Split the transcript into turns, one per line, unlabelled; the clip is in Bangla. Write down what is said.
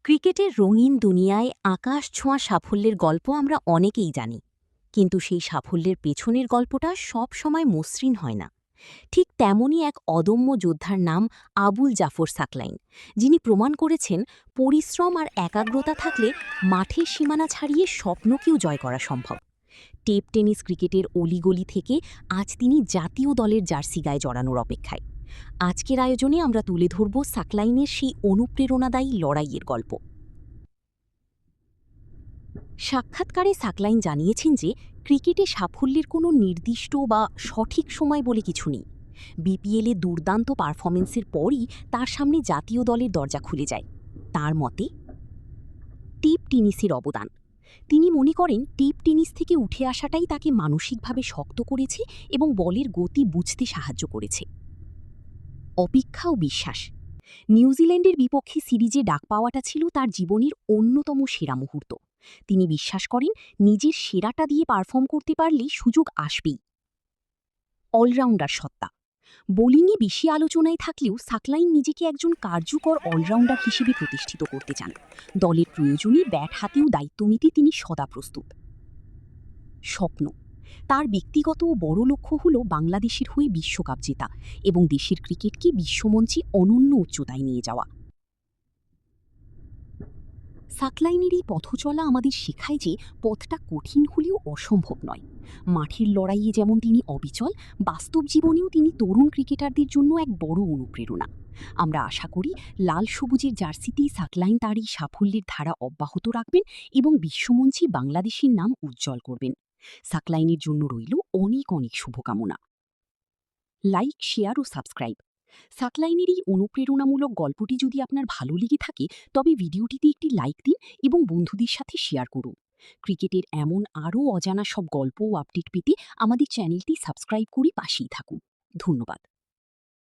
ক্রিকেটের রঙিন দুনিয়ায় আকাশ ছোঁয়া সাফল্যের গল্প আমরা অনেকেই জানি, কিন্তু সেই সাফল্যের পেছনের গল্পটা সব সময় মসৃণ হয় না। ঠিক তেমনই এক অদম্য যোদ্ধার নাম আবুল জাফর সাকলাইন, যিনি প্রমাণ করেছেন পরিশ্রম আর একাগ্রতা থাকলে মাঠের সীমানা ছাড়িয়ে স্বপ্নকেও জয় করা সম্ভব। টেপ টেনিস ক্রিকেটের অলিগলি থেকে আজ তিনি জাতীয় দলের জার্সি গায়ে জড়ানোর অপেক্ষায়। আজকের আয়োজনে আমরা তুলে ধরব সাকলাইনের সেই অনুপ্রেরণাদায়ী লড়াইয়ের গল্প। সাক্ষাৎকারে সাকলাইন জানিয়েছেন যে ক্রিকেটে সাফল্যের কোনো নির্দিষ্ট বা সঠিক সময় বলে কিছু নেই। বিপিএলে দুর্দান্ত পারফরমেন্সের পরই তার সামনে জাতীয় দলের দরজা খুলে যায়। তার মতে টিপ টেনিসের অবদান, তিনি মনে করেন টিপ টেনিস থেকে উঠে আসাটাই তাকে মানসিকভাবে শক্ত করেছে এবং বলের গতি বুঝতে সাহায্য করেছে। অপেক্ষা ও বিশ্বাস, নিউজিল্যান্ডের বিপক্ষে সিরিজে ডাক পাওয়াটা ছিল তার জীবনের অন্যতম সেরা মুহূর্ত। তিনি বিশ্বাস করেন নিজের সেরাটা দিয়ে পারফর্ম করতে পারলেই সুযোগ আসবেই। অলরাউন্ডার সত্তা, বোলিংয়ে বেশি আলোচনায় থাকলেও সাকলাইন নিজেকে একজন কার্যকর অলরাউন্ডার হিসেবে প্রতিষ্ঠিত করতে চান। দলের প্রয়োজনে ব্যাট হাতেও দায়িত্ব নিতে তিনি সদা প্রস্তুত। স্বপ্ন, তার ব্যক্তিগত ও বড় লক্ষ্য হল বাংলাদেশের হয়ে বিশ্বকাপ জেতা এবং দেশের ক্রিকেটকে বিশ্বমঞ্চে অনন্য উচ্চতায় নিয়ে যাওয়া। সাকলাইনের এই পথচলা আমাদের শেখায় যে পথটা কঠিন হলেও অসম্ভব নয়। মাঠের লড়াইয়ে যেমন তিনি অবিচল, বাস্তব জীবনেও তিনি তরুণ ক্রিকেটারদের জন্য এক বড় অনুপ্রেরণা। আমরা আশা করি লাল সবুজের জার্সিতেই সাকলাইন তার এই সাফল্যের ধারা অব্যাহত রাখবেন এবং বিশ্বমঞ্চে বাংলাদেশের নাম উজ্জ্বল করবেন। সাকলাইনের জন্য রইল অনেক অনেক শুভকামনা। লাইক, শেয়ার ও সাবস্ক্রাইব। সাকলাইনের এই অনুপ্রেরণামূলক গল্পটি যদি আপনার ভালো লেগে থাকে তবে ভিডিওটিতে একটি লাইক দিন এবং বন্ধুদের সাথে শেয়ার করুন। ক্রিকেটের এমন আরও অজানা সব গল্প ও আপডেট পেতে আমাদের চ্যানেলটি সাবস্ক্রাইব করে পাশেই থাকুন। ধন্যবাদ।